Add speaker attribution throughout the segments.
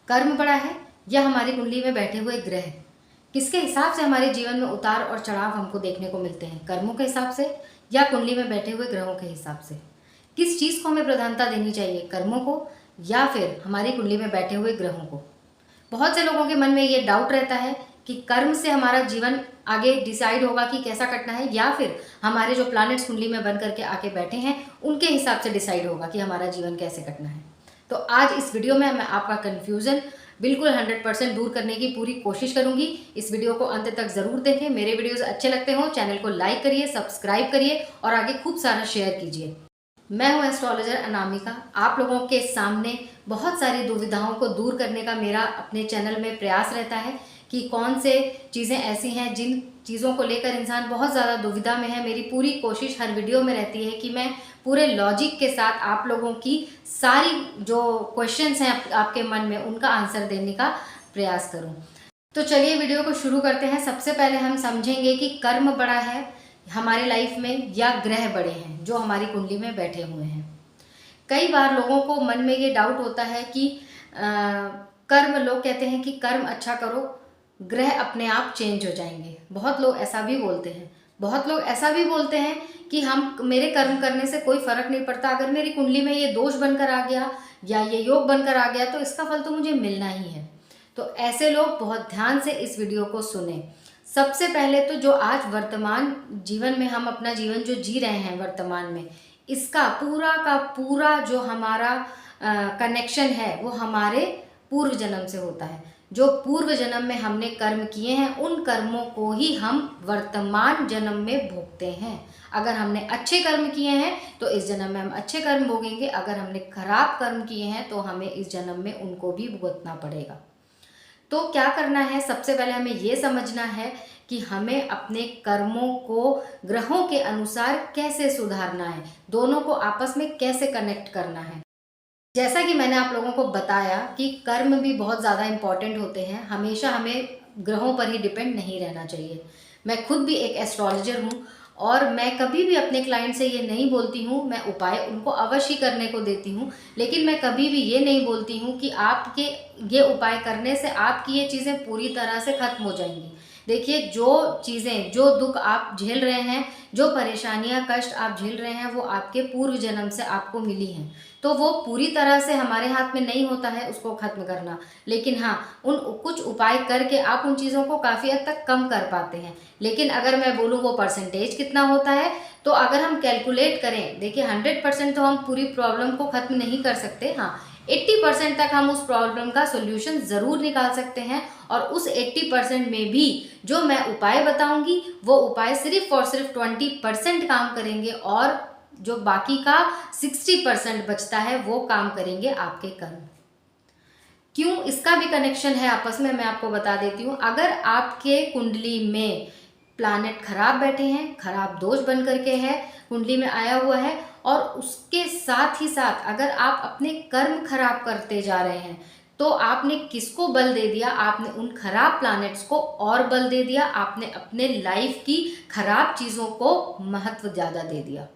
Speaker 1: कर्म बड़ा है या हमारी कुंडली में बैठे हुए ग्रह? किसके हिसाब से हमारे जीवन में उतार और चढ़ाव हमको देखने को मिलते हैं? कर्मों के हिसाब से या कुंडली में बैठे हुए ग्रहों के हिसाब से? किस चीज़ को हमें प्रधानता देनी चाहिए, कर्मों को या फिर हमारी कुंडली में बैठे हुए ग्रहों को? बहुत से लोगों के मन में ये डाउट रहता है कि कर्म से हमारा जीवन आगे डिसाइड होगा कि कैसा कटना है, या फिर हमारे जो प्लैनेट्स कुंडली में बन करके आके बैठे हैं उनके हिसाब से डिसाइड होगा कि हमारा जीवन कैसे कटना है। तो आज इस वीडियो में मैं आपका कन्फ्यूज़न बिल्कुल 100% दूर करने की पूरी कोशिश करूंगी। इस वीडियो को अंत तक ज़रूर देखें। मेरे वीडियोस अच्छे लगते हो चैनल को लाइक करिए, सब्सक्राइब करिए और आगे खूब सारा शेयर कीजिए। मैं हूं एस्ट्रोलॉजर अनामिका। आप लोगों के सामने बहुत सारी दुविधाओं को दूर करने का मेरा अपने चैनल में प्रयास रहता है कि कौन से चीज़ें ऐसी हैं जिन चीज़ों को लेकर इंसान बहुत ज़्यादा दुविधा में है। मेरी पूरी कोशिश हर वीडियो में रहती है कि मैं पूरे लॉजिक के साथ आप लोगों की सारी जो क्वेश्चंस हैं आपके मन में उनका आंसर देने का प्रयास करूं। तो चलिए वीडियो को शुरू करते हैं। सबसे पहले हम समझेंगे कि कर्म बड़ा है हमारे लाइफ में या ग्रह बड़े हैं जो हमारी कुंडली में बैठे हुए हैं। कई बार लोगों को मन में ये डाउट होता है कि कर्म, लोग कहते हैं कि कर्म अच्छा करो, ग्रह अपने आप चेंज हो जाएंगे। बहुत लोग ऐसा भी बोलते हैं। बहुत लोग ऐसा भी बोलते हैं कि हम मेरे कर्म करने से कोई फर्क नहीं पड़ता, अगर मेरी कुंडली में ये दोष बनकर आ गया या ये योग बनकर आ गया तो इसका फल तो मुझे मिलना ही है। तो ऐसे लोग बहुत ध्यान से इस वीडियो को सुने। सबसे पहले तो जो आज वर्तमान जीवन में हम अपना जीवन जो जी रहे हैं वर्तमान में, इसका पूरा का पूरा जो हमारा कनेक्शन है वो हमारे पूर्व जन्म से होता है। जो पूर्व जन्म में हमने कर्म किए हैं उन कर्मों को ही हम वर्तमान जन्म में भोगते हैं। अगर हमने अच्छे कर्म किए हैं तो इस जन्म में हम अच्छे कर्म भोगेंगे, अगर हमने खराब कर्म किए हैं तो हमें इस जन्म में उनको भी भुगतना पड़ेगा। तो क्या करना है, सबसे पहले हमें ये समझना है कि हमें अपने कर्मों को ग्रहों के अनुसार कैसे सुधारना है, दोनों को आपस में कैसे कनेक्ट करना है। जैसा कि मैंने आप लोगों को बताया कि कर्म भी बहुत ज़्यादा इम्पॉर्टेंट होते हैं। हमेशा हमें ग्रहों पर ही डिपेंड नहीं रहना चाहिए। मैं खुद भी एक एस्ट्रोलॉजर हूँ और मैं कभी भी अपने क्लाइंट से ये नहीं बोलती हूँ, मैं उपाय उनको अवश्य करने को देती हूँ, लेकिन मैं कभी भी ये नहीं बोलती हूँ कि आपके ये उपाय करने से आपकी ये चीज़ें पूरी तरह से खत्म हो जाएंगी। देखिए, जो चीज़ें, जो दुख आप झेल रहे हैं, जो परेशानियां, कष्ट आप झेल रहे हैं वो आपके पूर्व जन्म से आपको मिली हैं। तो वो पूरी तरह से हमारे हाथ में नहीं होता है उसको खत्म करना, लेकिन हाँ, उन कुछ उपाय करके आप उन चीज़ों को काफ़ी हद तक कम कर पाते हैं। लेकिन अगर मैं बोलूँ वो परसेंटेज कितना होता है, तो अगर हम कैलकुलेट करें, देखिए 100% तो हम पूरी प्रॉब्लम को खत्म नहीं कर सकते। हाँ, 80% तक हम उस प्रॉब्लम का सोल्यूशन ज़रूर निकाल सकते हैं। और उस 80% में भी जो मैं उपाय बताऊंगी वो उपाय सिर्फ और सिर्फ 20% काम करेंगे और जो बाकी का 60% बचता है वो काम करेंगे आपके कर्म। क्यों, इसका भी कनेक्शन है आपस में, मैं आपको बता देती हूँ। अगर आपके कुंडली में प्लैनेट खराब बैठे हैं, खराब दोष बन करके है, कुंडली में आया हुआ है, और उसके साथ ही साथ अगर आप अपने कर्म खराब करते जा रहे हैं तो आपने किसको बल दे दिया? आपने उन खराब प्लैनेट्स को और बल दे दिया। आपने अपने लाइफ की खराब चीज़ों को महत्व ज़्यादा दे दिया।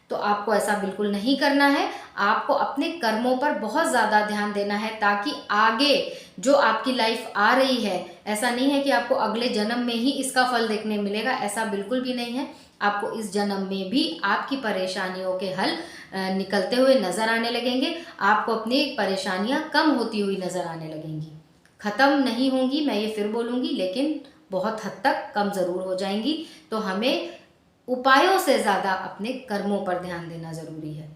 Speaker 1: तो आपको ऐसा बिल्कुल नहीं करना है। आपको अपने कर्मों पर बहुत ज़्यादा ध्यान देना है ताकि आगे जो आपकी लाइफ आ रही है, ऐसा नहीं है कि आपको अगले जन्म में ही इसका फल देखने मिलेगा, ऐसा बिल्कुल भी नहीं है। आपको इस जन्म में भी आपकी परेशानियों के हल निकलते हुए नज़र आने लगेंगे। आपको अपनी परेशानियां कम होती हुई नज़र आने लगेंगी। ख़त्म नहीं होंगी, मैं ये फिर बोलूँगी, लेकिन बहुत हद तक कम ज़रूर हो जाएंगी। तो हमें उपायों से ज़्यादा अपने कर्मों पर ध्यान देना ज़रूरी है।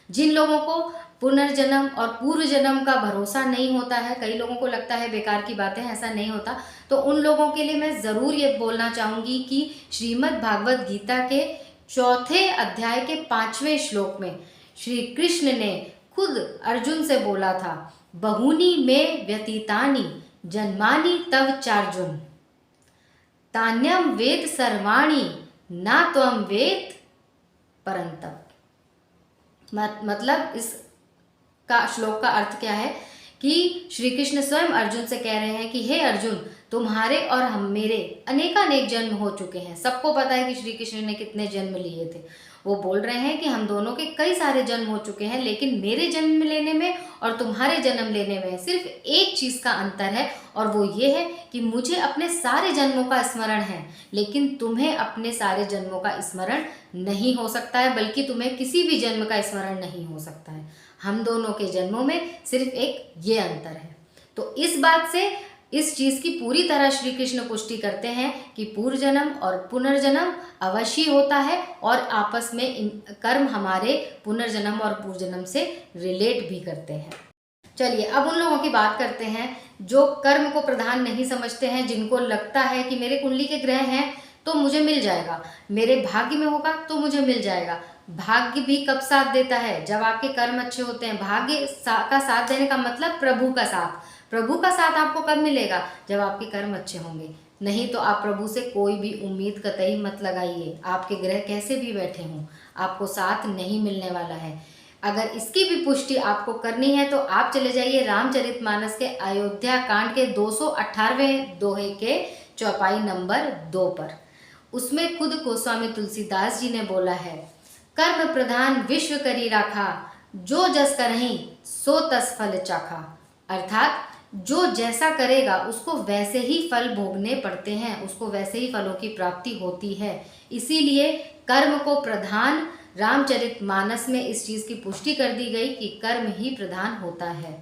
Speaker 1: जिन लोगों को पुनर्जन्म और पूर्व जन्म का भरोसा नहीं होता है, कई लोगों को लगता है बेकार की बातें, ऐसा नहीं होता, तो उन लोगों के लिए मैं ज़रूर ये बोलना चाहूँगी कि श्रीमद् भागवत गीता के 4थे अध्याय के 5वें श्लोक में श्री कृष्ण ने खुद अर्जुन से बोला था, बहूनि में व्यतीतानि जन्मानि तव चार्जुन, तान्यम वेद सर्वाणि ना त्वम वेद परंतप। मतलब इस का श्लोक का अर्थ क्या है कि श्री कृष्ण स्वयं अर्जुन से कह रहे हैं कि हे अर्जुन, तुम्हारे और हम मेरे अनेकानेक जन्म हो चुके हैं। सबको पता है कि श्री कृष्ण ने कितने जन्म लिए थे, वो बोल रहे हैं कि हम दोनों के कई सारे जन्म हो चुके हैं, लेकिन मेरे जन्म लेने में और तुम्हारे जन्म लेने में सिर्फ एक चीज़ का अंतर है, और वो ये है कि मुझे अपने सारे जन्मों का स्मरण है, लेकिन तुम्हें अपने सारे जन्मों का स्मरण नहीं हो सकता है, बल्कि तुम्हें किसी भी जन्म का स्मरण नहीं हो सकता है। हम दोनों के जन्मों में सिर्फ एक ये अंतर है। तो इस बात से इस चीज़ की पूरी तरह श्री कृष्ण पुष्टि करते हैं कि पूर्व जन्म और पुनर्जन्म अवश्य होता है, और आपस में कर्म हमारे पुनर्जन्म और पूर्व जन्म से रिलेट भी करते हैं। चलिए अब उन लोगों की बात करते हैं जो कर्म को प्रधान नहीं समझते हैं, जिनको लगता है कि मेरे कुंडली के ग्रह हैं तो मुझे मिल जाएगा, मेरे भाग्य में होगा तो मुझे मिल जाएगा। भाग्य भी कब साथ देता है? जब आपके कर्म अच्छे होते हैं। भाग्य का साथ देने का मतलब प्रभु का साथ। प्रभु का साथ आपको कब मिलेगा? जब आपके कर्म अच्छे होंगे। नहीं तो आप प्रभु से कोई भी उम्मीद कतई मत लगाइए, आपके ग्रह कैसे भी बैठे हों, आपको साथ नहीं मिलने वाला है। अगर इसकी भी पुष्टि आपको करनी है तो आप चले जाइए रामचरितमानस के अयोध्या कांड के 218वें दोहे के चौपाई नंबर 2 पर। उसमें खुद गोस्वामी तुलसीदास जी ने बोला है, कर्म प्रधान विश्व करी राखा, जो जस करहीं सो तस फल चाखा। अर्थात जो जैसा करेगा उसको वैसे ही फल भोगने पड़ते हैं, उसको वैसे ही फलों की प्राप्ति होती है। इसीलिए कर्म को प्रधान रामचरितमानस में इस चीज़ की पुष्टि कर दी गई कि कर्म ही प्रधान होता है।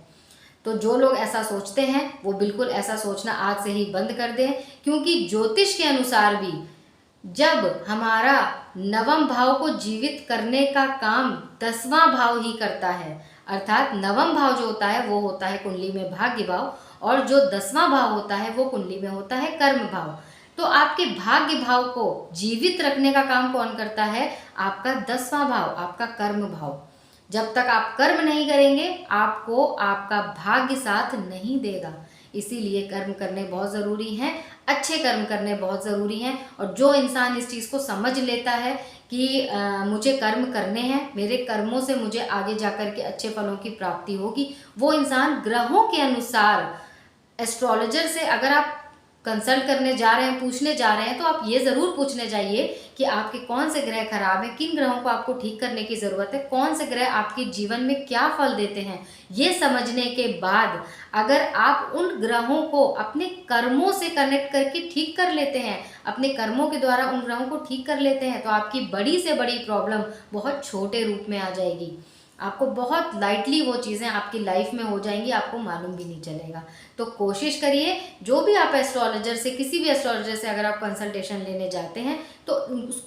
Speaker 1: तो जो लोग ऐसा सोचते हैं वो बिल्कुल ऐसा सोचना आज से ही बंद कर दें, क्योंकि ज्योतिष के अनुसार भी जब हमारा नवम भाव को जीवित करने का काम 10वां भाव ही करता है, अर्थात नवम भाव जो होता है वो होता है कुंडली में भाग्य भाव, और जो 10वां भाव होता है वो कुंडली में होता है कर्म भाव। तो आपके भाग्य भाव को जीवित रखने का काम कौन करता है? आपका 10वां भाव, आपका कर्म भाव। जब तक आप कर्म नहीं करेंगे आपको आपका भाग्य साथ नहीं देगा। इसीलिए कर्म करने बहुत ज़रूरी हैं, अच्छे कर्म करने बहुत ज़रूरी हैं। और जो इंसान इस चीज़ को समझ लेता है कि मुझे कर्म करने हैं, मेरे कर्मों से मुझे आगे जाकर के अच्छे फलों की प्राप्ति होगी, वो इंसान ग्रहों के अनुसार एस्ट्रोलॉजर से अगर आप कंसल्ट करने जा रहे हैं, पूछने जा रहे हैं, तो आप ये ज़रूर पूछने जाइए कि आपके कौन से ग्रह खराब हैं, किन ग्रहों को आपको ठीक करने की ज़रूरत है, कौन से ग्रह आपके जीवन में क्या फल देते हैं। ये समझने के बाद अगर आप उन ग्रहों को अपने कर्मों से कनेक्ट करके ठीक कर लेते हैं, अपने कर्मों के द्वारा उन ग्रहों को ठीक कर लेते हैं, तो आपकी बड़ी से बड़ी प्रॉब्लम बहुत छोटे रूप में आ जाएगी। आपको बहुत लाइटली वो चीज़ें आपकी लाइफ में हो जाएंगी, आपको मालूम भी नहीं चलेगा। तो कोशिश करिए, जो भी आप एस्ट्रोलॉजर से, किसी भी एस्ट्रोलॉजर से अगर आप कंसल्टेशन लेने जाते हैं तो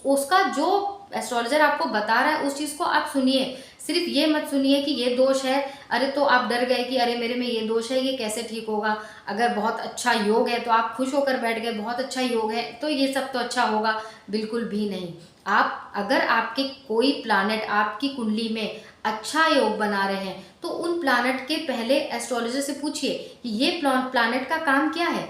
Speaker 1: उसका जो एस्ट्रोलॉजर आपको बता रहा है उस चीज़ को आप सुनिए। सिर्फ ये मत सुनिए कि ये दोष है, अरे तो आप डर गए कि अरे मेरे में ये दोष है, ये कैसे ठीक होगा। अगर बहुत अच्छा योग है तो आप खुश होकर बैठ गए, बहुत अच्छा योग है तो ये सब तो अच्छा होगा, बिल्कुल भी नहीं। आप अगर आपके कोई प्लानेट आपकी कुंडली में अच्छा योग बना रहे हैं तो उन प्लानेट के पहले एस्ट्रोलॉजर से पूछिए कि ये प्लानेट का काम क्या है,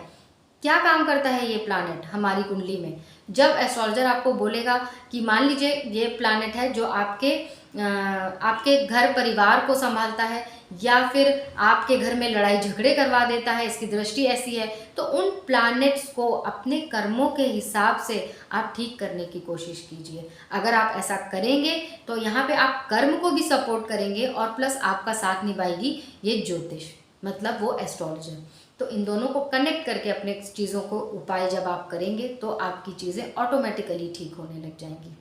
Speaker 1: क्या काम करता है ये प्लानेट हमारी कुंडली में। जब एस्ट्रोलॉजर आपको बोलेगा कि मान लीजिए ये प्लानेट है जो आपके घर परिवार को संभालता है, या फिर आपके घर में लड़ाई झगड़े करवा देता है, इसकी दृष्टि ऐसी है, तो उन प्लैनेट्स को अपने कर्मों के हिसाब से आप ठीक करने की कोशिश कीजिए। अगर आप ऐसा करेंगे तो यहाँ पे आप कर्म को भी सपोर्ट करेंगे और प्लस आपका साथ निभाएगी ये ज्योतिष, मतलब वो एस्ट्रोलॉजर। तो इन दोनों को कनेक्ट करके अपने चीज़ों को उपाय जब आप करेंगे तो आपकी चीज़ें ऑटोमेटिकली ठीक होने लग जाएंगी।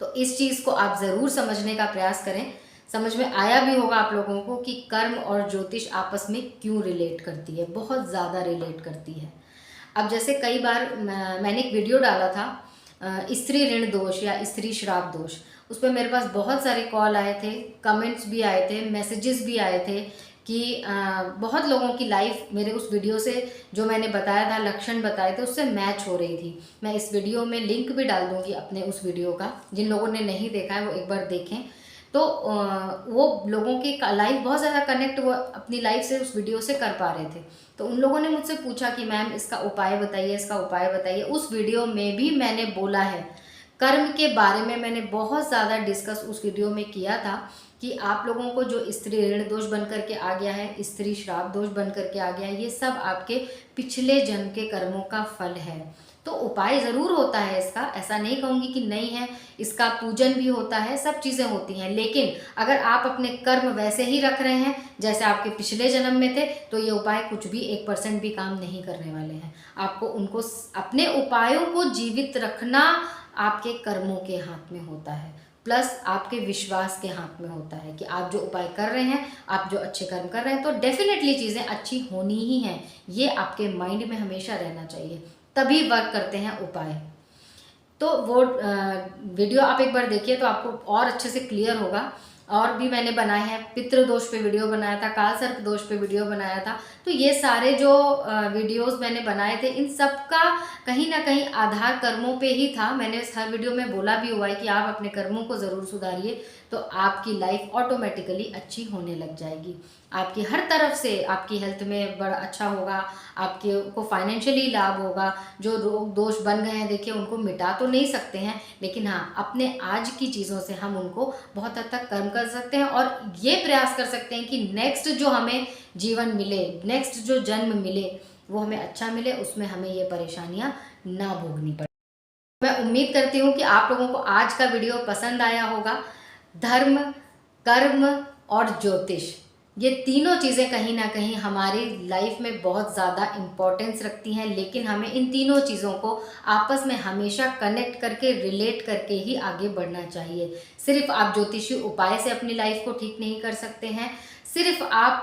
Speaker 1: तो इस चीज़ को आप ज़रूर समझने का प्रयास करें। समझ में आया भी होगा आप लोगों को कि कर्म और ज्योतिष आपस में क्यों रिलेट करती है, बहुत ज़्यादा रिलेट करती है। अब जैसे कई बार मैंने एक वीडियो डाला था स्त्री ऋण दोष या स्त्री श्राप दोष, उस पर मेरे पास बहुत सारे कॉल आए थे, कमेंट्स भी आए थे, मैसेजेस भी आए थे कि बहुत लोगों की लाइफ मेरे उस वीडियो से जो मैंने बताया था, लक्षण बताए थे, उससे मैच हो रही थी। मैं इस वीडियो में लिंक भी डाल दूँगी अपने उस वीडियो का, जिन लोगों ने नहीं देखा है वो एक बार देखें। तो वो लोगों की लाइफ बहुत ज़्यादा कनेक्ट वो अपनी लाइफ से उस वीडियो से कर पा रहे थे। तो उन लोगों ने मुझसे पूछा कि मैम इसका उपाय बताइए, इसका उपाय बताइए। उस वीडियो में भी मैंने बोला है, कर्म के बारे में मैंने बहुत ज़्यादा डिस्कस उस वीडियो में किया था कि आप लोगों को जो स्त्री ऋण दोष बन करके आ गया है, स्त्री श्राप दोष बन करके आ गया है, ये सब आपके पिछले जन्म के कर्मों का फल है। तो उपाय ज़रूर होता है इसका, ऐसा नहीं कहूँगी कि नहीं है, इसका पूजन भी होता है, सब चीज़ें होती हैं। लेकिन अगर आप अपने कर्म वैसे ही रख रहे हैं जैसे आपके पिछले जन्म में थे, तो ये उपाय कुछ भी 1% भी काम नहीं करने वाले हैं। आपको उनको अपने उपायों को जीवित रखना आपके कर्मों के हाथ में होता है, प्लस आपके विश्वास के हाथ में होता है कि आप जो उपाय कर रहे हैं, आप जो अच्छे कर्म कर रहे हैं, तो डेफिनेटली चीज़ें अच्छी होनी ही हैं। ये आपके माइंड में हमेशा रहना चाहिए, तभी वर्क करते हैं उपाय। तो वो वीडियो आप एक बार देखिए तो आपको और अच्छे से क्लियर होगा। और भी मैंने बनाए हैं, पितृ दोष पे वीडियो बनाया था, काल सर्प दोष पे वीडियो बनाया था। तो ये सारे जो वीडियोस मैंने बनाए थे, इन सब का कहीं ना कहीं आधार कर्मों पे ही था। मैंने इस हर वीडियो में बोला भी हुआ है कि आप अपने कर्मों को ज़रूर सुधारिए, तो आपकी लाइफ ऑटोमेटिकली अच्छी होने लग जाएगी। आपकी हर तरफ से आपकी हेल्थ में बड़ा अच्छा होगा, आपके को फाइनेंशियली लाभ होगा। जो रोग दोष बन गए हैं देखिए, उनको मिटा तो नहीं सकते हैं, लेकिन हाँ, अपने आज की चीज़ों से हम उनको बहुत हद तक कम कर सकते हैं और ये प्रयास कर सकते हैं कि नेक्स्ट जो हमें जीवन मिले, नेक्स्ट जो जन्म मिले, वो हमें अच्छा मिले, उसमें हमें ये परेशानियाँ ना भोगनी पड़े। मैं उम्मीद करती हूँ कि आप लोगों को आज का वीडियो पसंद आया होगा। धर्म, कर्म और ज्योतिष, ये तीनों चीज़ें कहीं ना कहीं हमारी लाइफ में बहुत ज़्यादा इम्पोर्टेंस रखती हैं, लेकिन हमें इन तीनों चीज़ों को आपस में हमेशा कनेक्ट करके, रिलेट करके ही आगे बढ़ना चाहिए। सिर्फ आप ज्योतिषी उपाय से अपनी लाइफ को ठीक नहीं कर सकते हैं, सिर्फ आप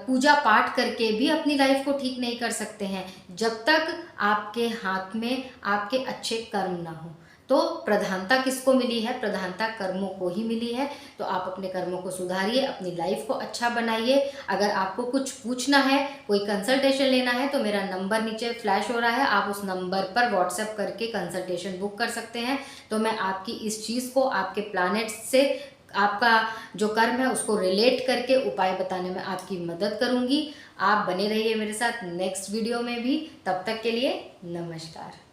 Speaker 1: पूजा पाठ करके भी अपनी लाइफ को ठीक नहीं कर सकते हैं, जब तक आपके हाथ में आपके अच्छे कर्म ना हो। तो प्रधानता किसको मिली है? प्रधानता कर्मों को ही मिली है। तो आप अपने कर्मों को सुधारिए, अपनी लाइफ को अच्छा बनाइए। अगर आपको कुछ पूछना है, कोई कंसल्टेशन लेना है, तो मेरा नंबर नीचे फ्लैश हो रहा है, आप उस नंबर पर व्हाट्सएप करके कंसल्टेशन बुक कर सकते हैं। तो मैं आपकी इस चीज़ को आपके प्लैनेट्स से, आपका जो कर्म है उसको रिलेट करके उपाय बताने में आपकी मदद करूंगी। आप बने रहिए मेरे साथ नेक्स्ट वीडियो में भी। तब तक के लिए नमस्कार।